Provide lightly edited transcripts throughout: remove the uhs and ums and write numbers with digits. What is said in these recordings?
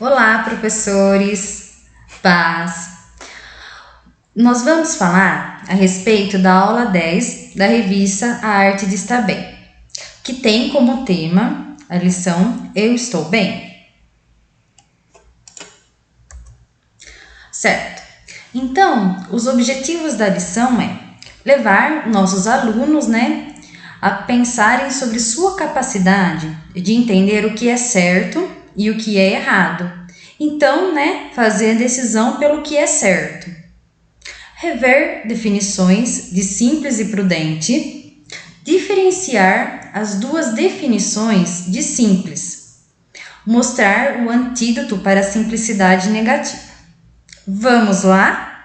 Olá, professores! Paz! Nós vamos falar a respeito da aula 10 da revista A Arte de Estar Bem, que tem como tema a lição Eu Estou Bem. Certo? Então, os objetivos da lição é levar nossos alunos, a pensarem sobre sua capacidade de entender o que é certo e o que é errado. Então, fazer a decisão pelo que é certo. Rever definições de simples e prudente. Diferenciar as duas definições de simples. Mostrar o antídoto para a simplicidade negativa. Vamos lá?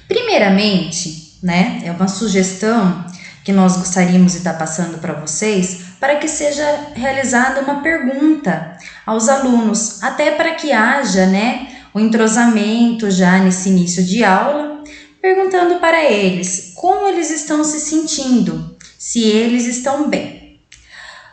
Primeiramente, é uma sugestão que nós gostaríamos de estar passando para vocês, para que seja realizada uma pergunta aos alunos, até para que haja, o entrosamento já nesse início de aula, perguntando para eles como eles estão se sentindo, se eles estão bem.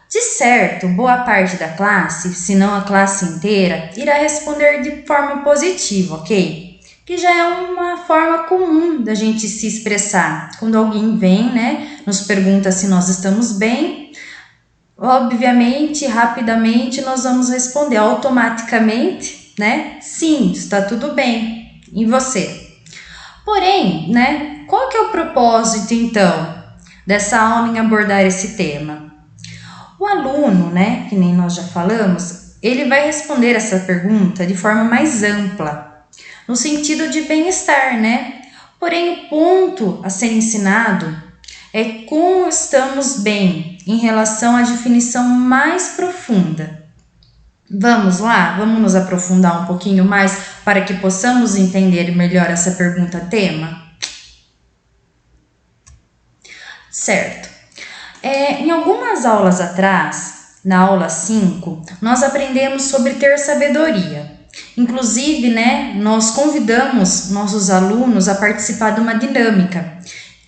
De certo, boa parte da classe, se não a classe inteira, irá responder de forma positiva, ok? Que já é uma forma comum da gente se expressar. Quando alguém vem, nos pergunta se nós estamos bem, obviamente, rapidamente, nós vamos responder automaticamente, sim, está tudo bem. E você? Porém, qual que é o propósito, então, dessa aula em abordar esse tema? O aluno, que nem nós já falamos, ele vai responder essa pergunta de forma mais ampla, no sentido de bem-estar, Porém, o ponto a ser ensinado é como estamos bem em relação à definição mais profunda. Vamos lá? Vamos nos aprofundar um pouquinho mais para que possamos entender melhor essa pergunta-tema? Certo. Em algumas aulas atrás, na aula 5, nós aprendemos sobre ter sabedoria. Inclusive, nós convidamos nossos alunos a participar de uma dinâmica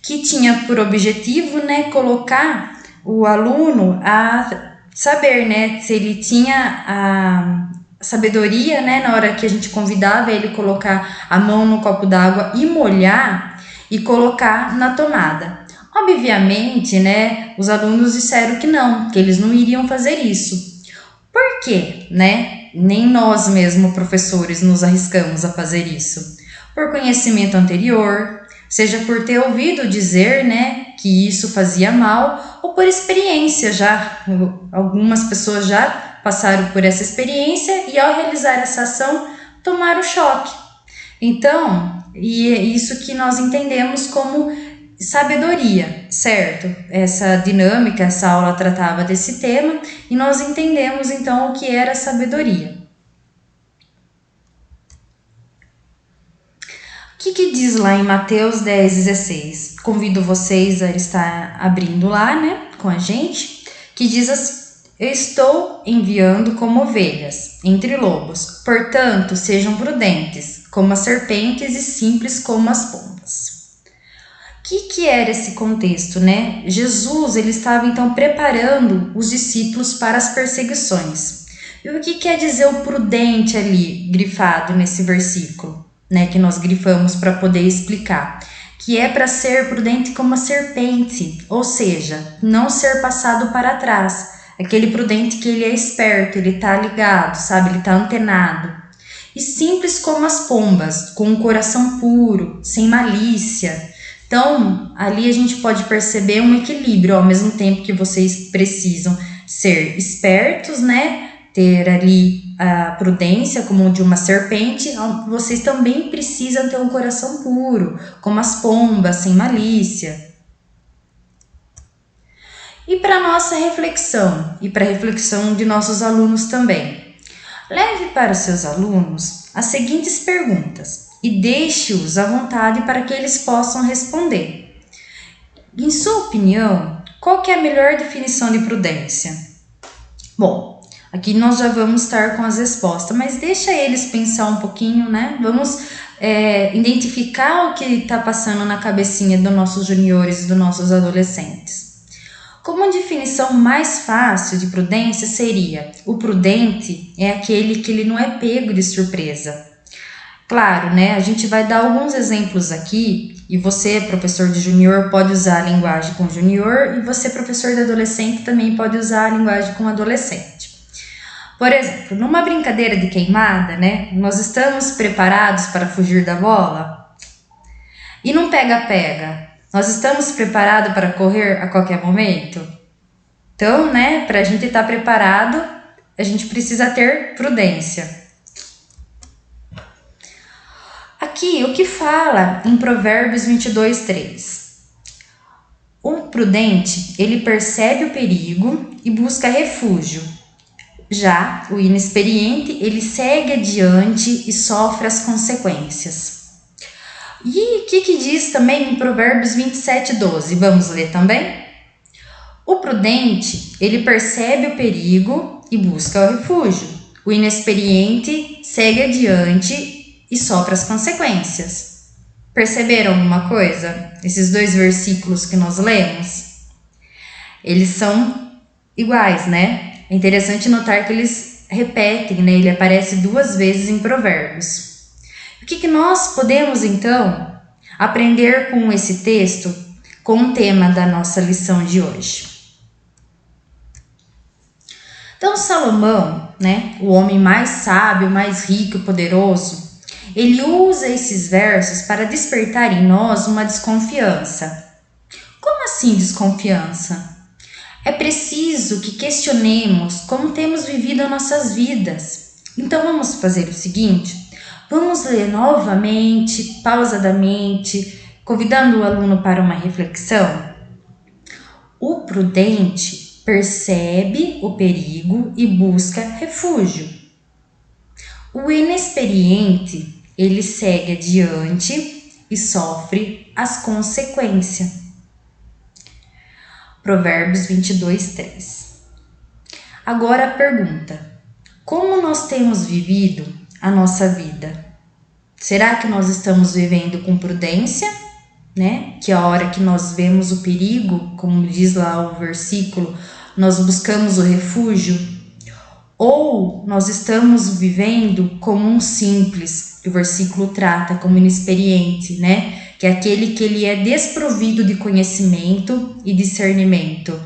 que tinha por objetivo, colocar o aluno a saber, se ele tinha a sabedoria, na hora que a gente convidava ele colocar a mão no copo d'água e molhar e colocar na tomada. Obviamente, os alunos disseram que não, que eles não iriam fazer isso. Por quê, Nem nós mesmos, professores, nos arriscamos a fazer isso. Por conhecimento anterior, seja por ter ouvido dizer, que isso fazia mal, ou por experiência já. Algumas pessoas já passaram por essa experiência e ao realizar essa ação, tomaram choque. Então, e é isso que nós entendemos como sabedoria, certo? Essa dinâmica, essa aula tratava desse tema e nós entendemos então o que era sabedoria. O que diz lá em Mateus 10,16? Convido vocês a estar abrindo lá, com a gente, que diz assim: eu estou enviando como ovelhas entre lobos, portanto sejam prudentes como as serpentes e simples como as pombas. O que era esse contexto, Jesus, ele estava então preparando os discípulos para as perseguições. E o que quer dizer o prudente ali, grifado nesse versículo, que nós grifamos para poder explicar? Que é para ser prudente como a serpente, ou seja, não ser passado para trás. Aquele prudente que ele é esperto, ele está ligado, sabe, ele está antenado. E simples como as pombas, com um coração puro, sem malícia. Então, ali a gente pode perceber um equilíbrio, ao mesmo tempo que vocês precisam ser espertos, ter ali a prudência como de uma serpente, vocês também precisam ter um coração puro, como as pombas, sem malícia. E para nossa reflexão, e para a reflexão de nossos alunos também, leve para os seus alunos as seguintes perguntas e deixe-os à vontade para que eles possam responder. Em sua opinião, qual que é a melhor definição de prudência? Bom, aqui nós já vamos estar com as respostas, mas deixa eles pensar um pouquinho, Vamos identificar o que está passando na cabecinha dos nossos juniores e dos nossos adolescentes. Como a definição mais fácil de prudência seria: o prudente é aquele que ele não é pego de surpresa. Claro, né? A gente vai dar alguns exemplos aqui e você, professor de junior, pode usar a linguagem com junior e você, professor de adolescente, também pode usar a linguagem com adolescente. Por exemplo, numa brincadeira de queimada, né? Nós estamos preparados para fugir da bola? E num pega-pega, nós estamos preparados para correr a qualquer momento? Então, né, para a gente estar preparado, a gente precisa ter prudência. Aqui, o que fala em Provérbios 22:3? O prudente, ele percebe o perigo e busca refúgio. Já o inexperiente, ele segue adiante e sofre as consequências. E o que diz também em Provérbios 27:12? Vamos ler também? O prudente, ele percebe o perigo e busca o refúgio. O inexperiente segue adiante e sofre as consequências. Perceberam alguma coisa? Esses dois versículos que nós lemos? Eles são iguais, né? É interessante notar que eles repetem, né? Ele aparece 2 vezes em Provérbios. O que nós podemos, então, aprender com esse texto, com o tema da nossa lição de hoje? Então, Salomão, né, o homem mais sábio, mais rico e poderoso, ele usa esses versos para despertar em nós uma desconfiança. Como assim desconfiança? É preciso que questionemos como temos vivido as nossas vidas. Então vamos fazer o seguinte, vamos ler novamente, pausadamente, convidando o aluno para uma reflexão. O prudente percebe o perigo e busca refúgio. O inexperiente, ele segue adiante e sofre as consequências. Provérbios 22:3. Agora a pergunta: como nós temos vivido a nossa vida? Será que nós estamos vivendo com prudência, né? Que a hora que nós vemos o perigo, como diz lá o versículo, nós buscamos o refúgio? Ou nós estamos vivendo como um simples, que o versículo trata como inexperiente, né? Que é aquele que ele é desprovido de conhecimento e discernimento.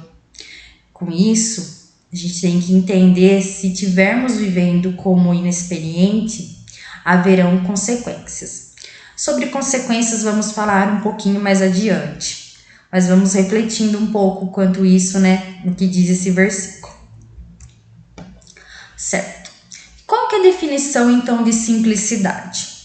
Com isso, a gente tem que entender, se estivermos vivendo como inexperiente, haverão consequências. Sobre consequências vamos falar um pouquinho mais adiante, mas vamos refletindo um pouco quanto isso, né, no que diz esse versículo. Certo. Qual que é a definição, então, de simplicidade?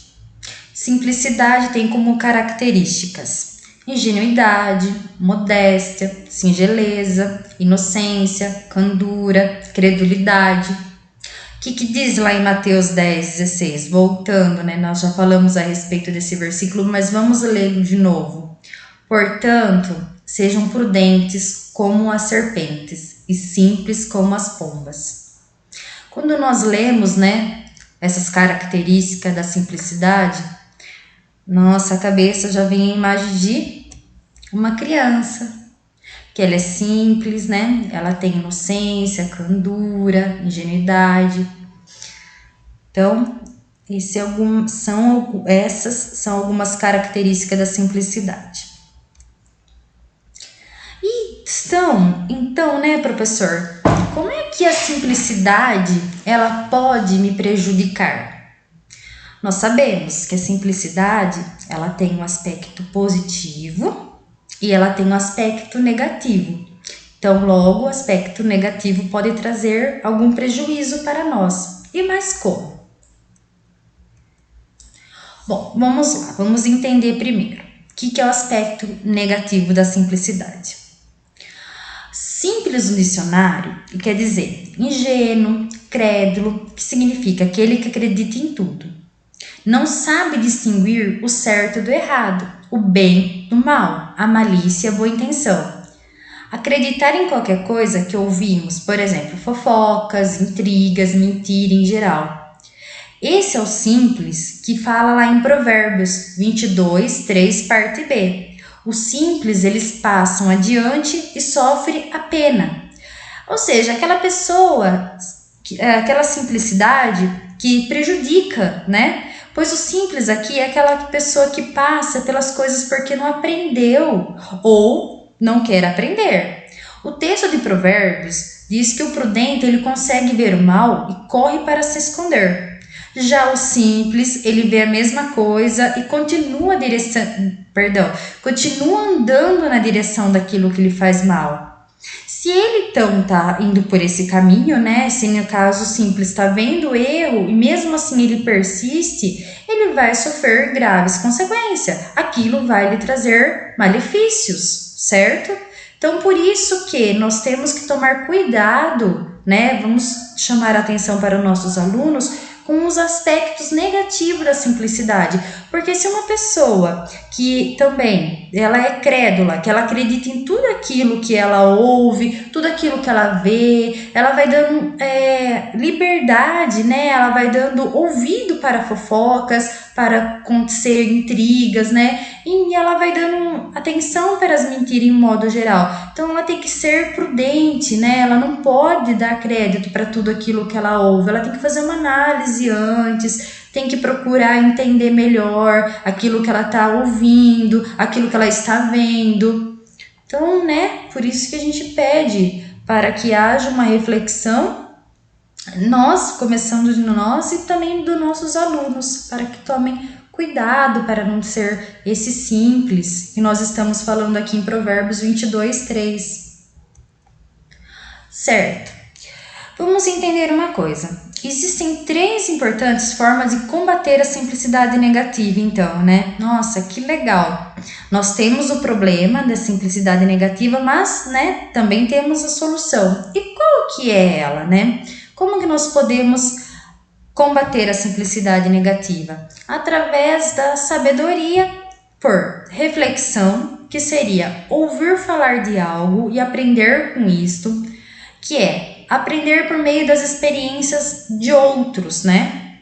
Simplicidade tem como características ingenuidade, modéstia, singeleza, inocência, candura, credulidade. O que diz lá em Mateus 10:16? Voltando, né? Nós já falamos a respeito desse versículo, mas vamos ler de novo. Portanto, sejam prudentes como as serpentes e simples como as pombas. Quando nós lemos, né, essas características da simplicidade, nossa cabeça já vem a imagem de uma criança, que ela é simples, né? Ela tem inocência, candura, ingenuidade. Então, essas são algumas características da simplicidade. Então, né, professor, como é que a simplicidade ela pode me prejudicar? Nós sabemos que a simplicidade ela tem um aspecto positivo e ela tem um aspecto negativo. Então, logo, o aspecto negativo pode trazer algum prejuízo para nós. E mais como? Bom, vamos lá, vamos entender primeiro. O que é o aspecto negativo da simplicidade? Simples no dicionário quer dizer ingênuo, crédulo, que significa aquele que acredita em tudo. Não sabe distinguir o certo do errado, o bem do mal, a malícia e a boa intenção. Acreditar em qualquer coisa que ouvimos, por exemplo, fofocas, intrigas, mentira em geral. Esse é o simples que fala lá em Provérbios 22:3, parte B. Os simples, eles passam adiante e sofrem a pena. Ou seja, aquela pessoa, aquela simplicidade que prejudica, né? Pois o simples aqui é aquela pessoa que passa pelas coisas porque não aprendeu ou não quer aprender. O texto de Provérbios diz que o prudente ele consegue ver o mal e corre para se esconder. Já o simples, ele vê a mesma coisa e continua andando na direção daquilo que lhe faz mal. Se ele então tá indo por esse caminho, né? Se no caso simples está vendo o erro e mesmo assim ele persiste, ele vai sofrer graves consequências. Aquilo vai lhe trazer malefícios, certo? Então por isso que nós temos que tomar cuidado, né? Vamos chamar a atenção para os nossos alunos com os aspectos negativos da simplicidade. Porque se uma pessoa que também ela é crédula, que ela acredita em tudo aquilo que ela ouve, tudo aquilo que ela vê, ela vai dando liberdade, né? Ela vai dando ouvido para fofocas, para acontecer intrigas, né? E ela vai dando atenção para as mentiras em modo geral. Então ela tem que ser prudente, né? Ela não pode dar crédito para tudo aquilo que ela ouve. Ela tem que fazer uma análise antes, tem que procurar entender melhor aquilo que ela está ouvindo, aquilo que ela está vendo. Então, né? Por isso que a gente pede para que haja uma reflexão, nós, começando de nós e também dos nossos alunos, para que tomem cuidado para não ser esse simples que nós estamos falando aqui em Provérbios 22, 3. Certo. Vamos entender uma coisa. Existem 3 importantes formas de combater a simplicidade negativa, então, né? Nossa, que legal! Nós temos o problema da simplicidade negativa, mas, né, também temos a solução. E qual que é ela, né? Como que nós podemos combater a simplicidade negativa? Através da sabedoria por reflexão, que seria ouvir falar de algo e aprender com isto, que é aprender por meio das experiências de outros, né?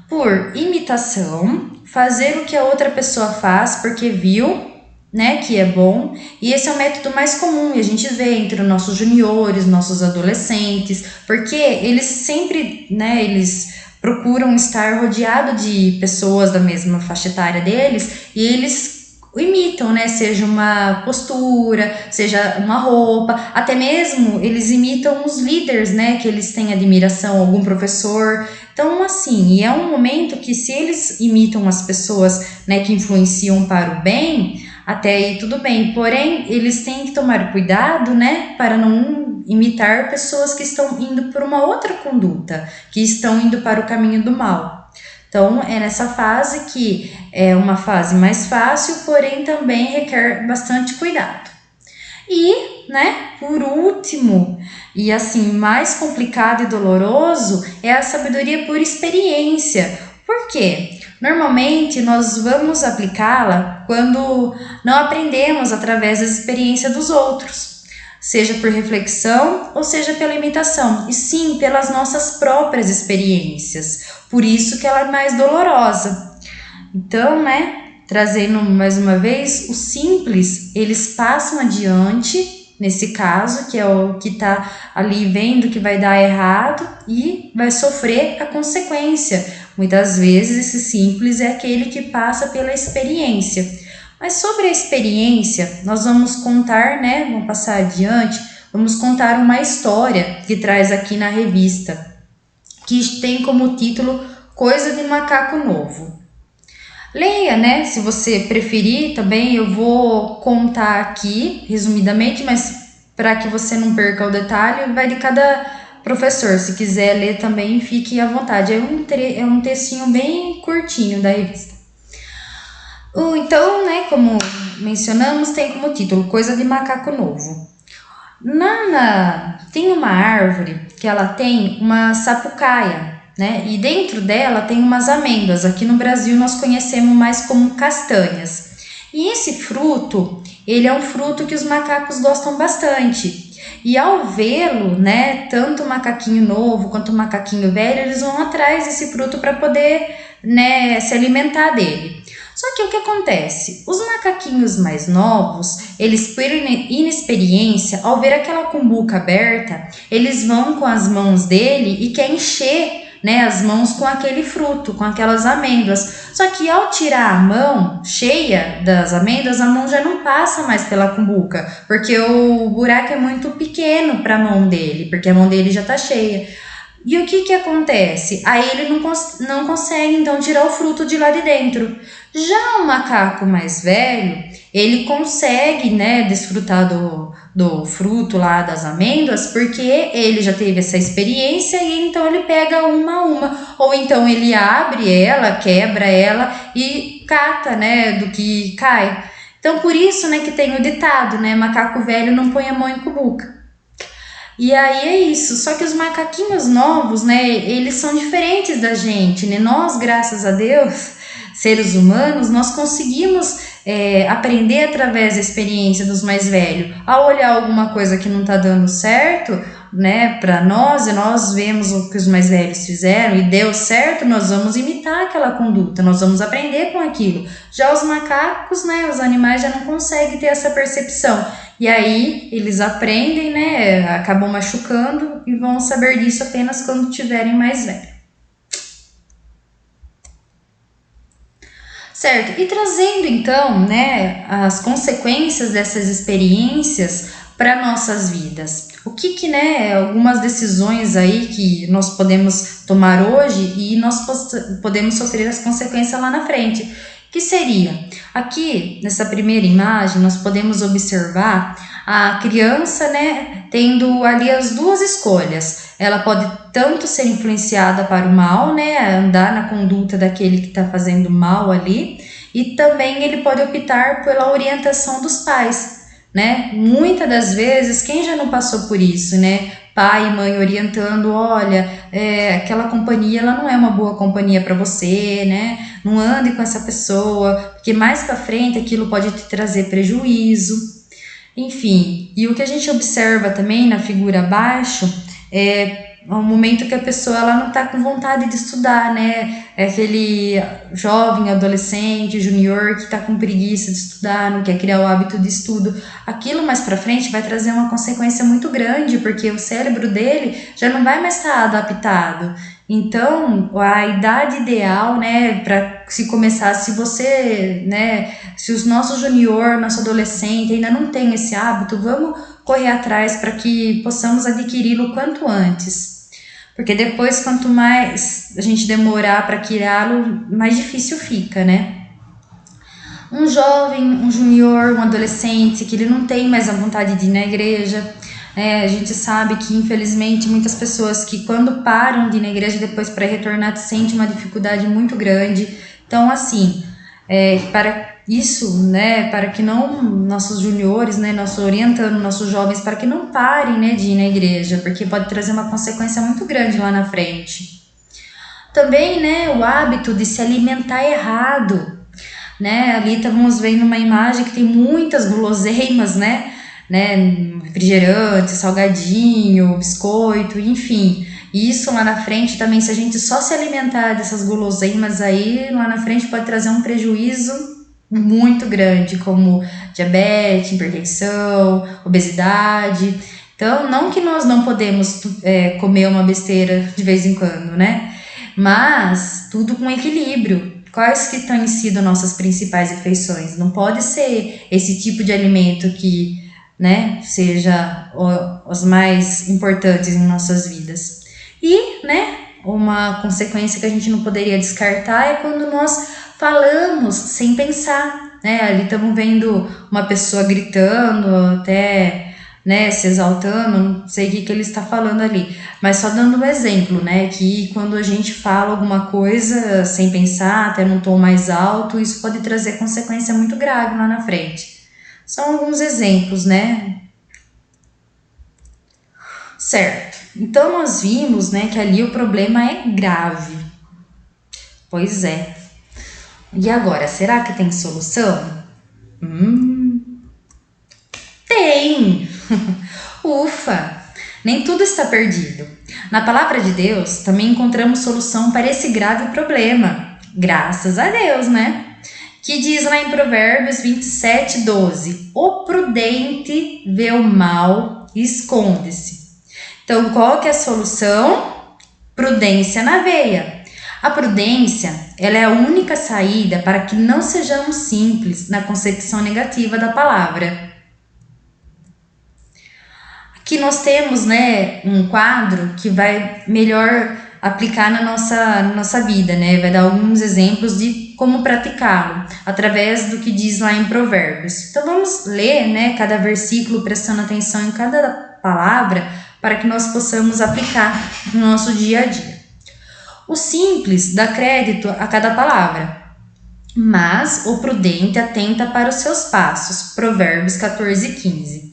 Por imitação, fazer o que a outra pessoa faz porque viu, né, que é bom, e esse é o método mais comum e a gente vê entre os nossos juniores, nossos adolescentes, porque eles sempre, né, eles procuram estar rodeado de pessoas da mesma faixa etária deles e eles imitam, né, seja uma postura, seja uma roupa, até mesmo eles imitam os líderes, né, que eles têm admiração, algum professor. Então, assim, e é um momento que se eles imitam as pessoas, né, que influenciam para o bem, até aí tudo bem, porém, eles têm que tomar cuidado, né, para não imitar pessoas que estão indo por uma outra conduta, que estão indo para o caminho do mal. Então, é nessa fase que é uma fase mais fácil, porém também requer bastante cuidado. E, né, por último, e assim, mais complicado e doloroso, é a sabedoria por experiência. Por quê? Normalmente nós vamos aplicá-la quando não aprendemos através da experiência dos outros, seja por reflexão ou seja pela imitação, e sim pelas nossas próprias experiências. Por isso que ela é mais dolorosa. Então, né, trazendo mais uma vez, os simples, eles passam adiante, nesse caso, que é o que está ali vendo que vai dar errado e vai sofrer a consequência. Muitas vezes esse simples é aquele que passa pela experiência. Mas sobre a experiência, nós vamos contar, né, vamos passar adiante, vamos contar uma história que traz aqui na revista, que tem como título Coisa de Macaco Novo. Leia, né? Se você preferir também, eu vou contar aqui, resumidamente, mas para que você não perca o detalhe, vai de cada professor. Se quiser ler também, fique à vontade. É um textinho bem curtinho da revista. Então, né, como mencionamos, tem como título Coisa de Macaco Novo. Tem uma árvore que ela tem uma sapucaia, né? E dentro dela tem umas amêndoas. Aqui no Brasil nós conhecemos mais como castanhas. E esse fruto, ele é um fruto que os macacos gostam bastante. E ao vê-lo, né, tanto o macaquinho novo quanto o macaquinho velho, eles vão atrás desse fruto para poder, né, se alimentar dele. Só que o que acontece? Os macaquinhos mais novos, eles por inexperiência, ao ver aquela cumbuca aberta, eles vão com as mãos dele e quer encher, né, as mãos com aquele fruto, com aquelas amêndoas. Só que ao tirar a mão cheia das amêndoas, a mão já não passa mais pela cumbuca, porque o buraco é muito pequeno para a mão dele, porque a mão dele já está cheia. E o que acontece? Aí ele não consegue então tirar o fruto de lá de dentro. Já o macaco mais velho, ele consegue, né, desfrutar do fruto lá das amêndoas, porque ele já teve essa experiência e então ele pega uma a uma. Ou então ele abre ela, quebra ela e cata, né, do que cai. Então por isso, né, que tem o ditado, né, macaco velho não põe a mão em cumbuca. E aí é isso, só que os macaquinhos novos, né, eles são diferentes da gente, né? Nós, graças a Deus, seres humanos, nós conseguimos aprender através da experiência dos mais velhos. Ao olhar alguma coisa que não está dando certo, né, para nós, e nós vemos o que os mais velhos fizeram e deu certo, nós vamos imitar aquela conduta, nós vamos aprender com aquilo. Já os macacos, né, os animais já não conseguem ter essa percepção. E aí eles aprendem, né, acabam machucando e vão saber disso apenas quando tiverem mais velho. Certo, e trazendo então, né, as consequências dessas experiências para nossas vidas. O que, né, algumas decisões aí que nós podemos tomar hoje e nós podemos sofrer as consequências lá na frente. Que seria, aqui nessa primeira imagem, nós podemos observar a criança, né, tendo ali as duas escolhas. Ela pode tanto ser influenciada para o mal, né, andar na conduta daquele que está fazendo mal ali, e também ele pode optar pela orientação dos pais, né? Muitas das vezes, quem já não passou por isso, né? Pai e mãe orientando, olha, aquela companhia, ela não é uma boa companhia para você, né? Não ande com essa pessoa, porque mais para frente aquilo pode te trazer prejuízo. Enfim, e o que a gente observa também na figura abaixo é um momento que a pessoa ela não está com vontade de estudar, né? É aquele jovem, adolescente, junior que está com preguiça de estudar, não quer criar o hábito de estudo. Aquilo mais para frente vai trazer uma consequência muito grande, porque o cérebro dele já não vai mais estar adaptado. Então, a idade ideal, né, para se começar, se você, né, se os nossos junior, nosso adolescente ainda não tem esse hábito, vamos correr atrás para que possamos adquiri-lo quanto antes. Porque depois, quanto mais a gente demorar para criá-lo, mais difícil fica, né? Um jovem, um junior, um adolescente que ele não tem mais a vontade de ir na igreja. A gente sabe que, infelizmente, muitas pessoas que quando param de ir na igreja depois para retornar sentem uma dificuldade muito grande. Então, assim, para isso, né, para que não nossos juniores, né, orientando nossos jovens para que não parem, né, de ir na igreja, porque pode trazer uma consequência muito grande lá na frente. Também, né, o hábito de se alimentar errado, né, ali estamos vendo uma imagem que tem muitas guloseimas, né, refrigerante, salgadinho, biscoito, enfim. E isso lá na frente também, se a gente só se alimentar dessas guloseimas aí, lá na frente pode trazer um prejuízo muito grande, como diabetes, hipertensão, obesidade. Então, não que nós não podemos comer uma besteira de vez em quando, né? Mas tudo com equilíbrio. Quais que têm sido nossas principais refeições? Não pode ser esse tipo de alimento que, né, seja os mais importantes em nossas vidas. E, né, uma consequência que a gente não poderia descartar é quando nós falamos sem pensar, né? Ali estamos vendo uma pessoa gritando, até, né, se exaltando, não sei o que ele está falando ali, mas só dando um exemplo, né, que quando a gente fala alguma coisa sem pensar, até num tom mais alto, isso pode trazer consequência muito grave lá na frente. São alguns exemplos, né? Certo. Então, nós vimos, né, que ali o problema é grave. Pois é. E agora, será que tem solução? Tem! Ufa! Nem tudo está perdido. Na palavra de Deus, também encontramos solução para esse grave problema. Graças a Deus, né? que diz lá em Provérbios 27:12: o prudente vê o mal e esconde-se. Então, qual que é a solução? Prudência na veia. A prudência, ela é a única saída para que não sejamos simples na concepção negativa da palavra. Aqui nós temos, né, um quadro que vai melhor aplicar na nossa vida, né? Vai dar alguns exemplos de como praticá-lo, através do que diz lá em Provérbios. Então vamos ler, né, cada versículo prestando atenção em cada palavra para que nós possamos aplicar no nosso dia a dia. O simples dá crédito a cada palavra, mas o prudente atenta para os seus passos. Provérbios 14:15.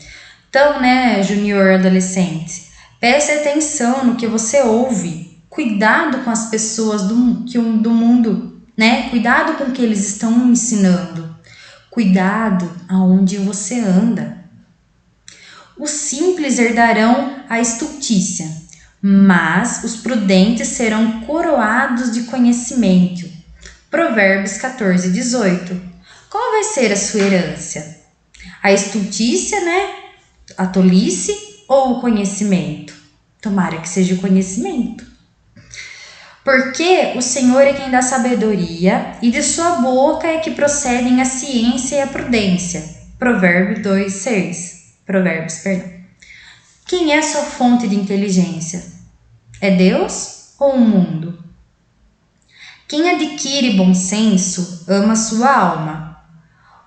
Então, né, junior adolescente, preste atenção no que você ouve. Cuidado com as pessoas do mundo, né? Cuidado com o que eles estão ensinando. Cuidado aonde você anda. Os simples herdarão a estultícia, mas os prudentes serão coroados de conhecimento. Provérbios 14:18. Qual vai ser a sua herança? A estultícia, né? A tolice ou o conhecimento? Tomara que seja o conhecimento. Porque o Senhor é quem dá sabedoria, e de sua boca é que procedem a ciência e a prudência. Provérbios 2:6. Quem é sua fonte de inteligência? É Deus ou o mundo? Quem adquire bom senso ama sua alma.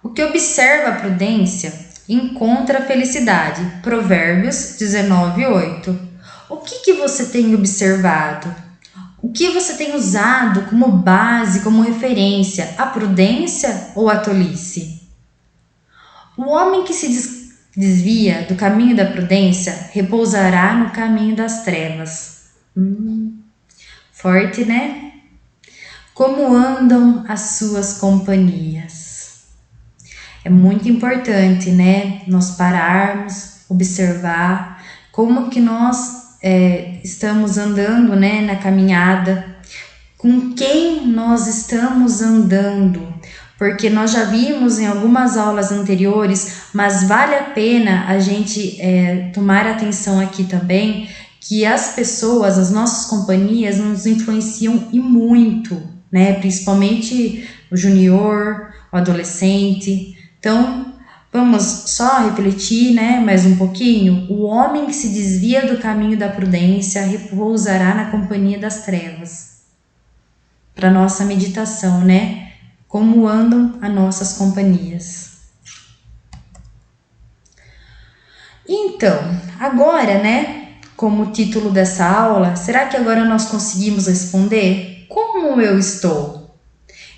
O que observa a prudência encontra a felicidade. Provérbios 19:8. O que você tem observado? O que você tem usado como base, como referência? A prudência ou a tolice? O homem que se desvia do caminho da prudência repousará no caminho das trevas. Forte, né? Como andam as suas companhias? É muito importante, né? Nós pararmos, observar como que nós estamos andando, né, na caminhada, com quem nós estamos andando, porque nós já vimos em algumas aulas anteriores, mas vale a pena a gente tomar atenção aqui também, que as pessoas, as nossas companhias nos influenciam e muito, né, principalmente o junior, o adolescente. Então, vamos só refletir, né, mais um pouquinho. O homem que se desvia do caminho da prudência repousará na companhia das trevas. Para nossa meditação, né? Como andam as nossas companhias. Então, agora, né, como título dessa aula, será que agora nós conseguimos responder? Como eu estou?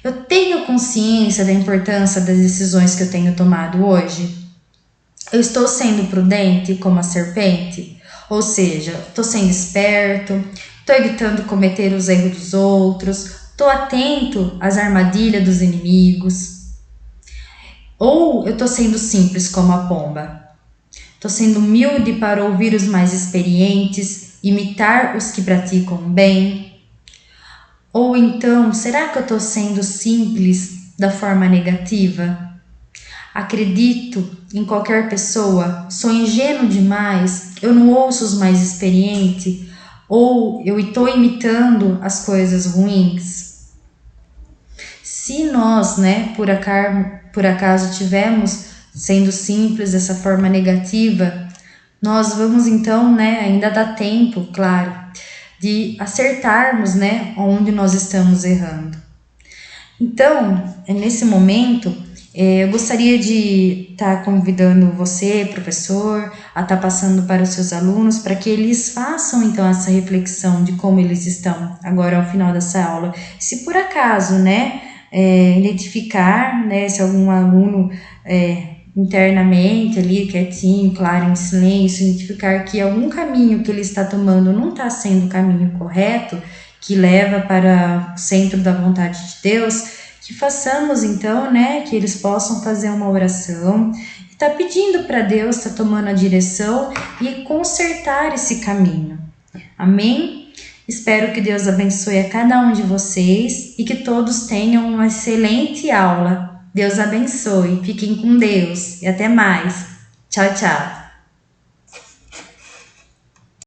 Eu tenho consciência da importância das decisões que eu tenho tomado hoje? Eu estou sendo prudente como a serpente? Ou seja, estou sendo esperto, estou evitando cometer os erros dos outros, estou atento às armadilhas dos inimigos? Ou eu estou sendo simples como a pomba? Estou sendo humilde para ouvir os mais experientes, imitar os que praticam bem? Ou então, será que eu estou sendo simples da forma negativa? Acredito em qualquer pessoa? Sou ingênuo demais? Eu não ouço os mais experientes? Ou eu estou imitando as coisas ruins? Se nós, né, por acaso tivemos sendo simples dessa forma negativa, nós vamos então, né, ainda dá tempo, claro, de acertarmos, né, onde nós estamos errando. Então, nesse momento, eu gostaria de estar convidando você, professor, a estar passando para os seus alunos, para que eles façam então essa reflexão de como eles estão agora ao final dessa aula. Se por acaso, né, identificar, né, se algum aluno internamente ali, quietinho, claro, em silêncio, identificar que algum caminho que ele está tomando não está sendo o caminho correto, que leva para o centro da vontade de Deus, que façamos então, né, que eles possam fazer uma oração, tá pedindo para Deus, tá tomando a direção e consertar esse caminho. Amém? Espero que Deus abençoe a cada um de vocês e que todos tenham uma excelente aula. Deus abençoe, fiquem com Deus e até mais. Tchau, tchau.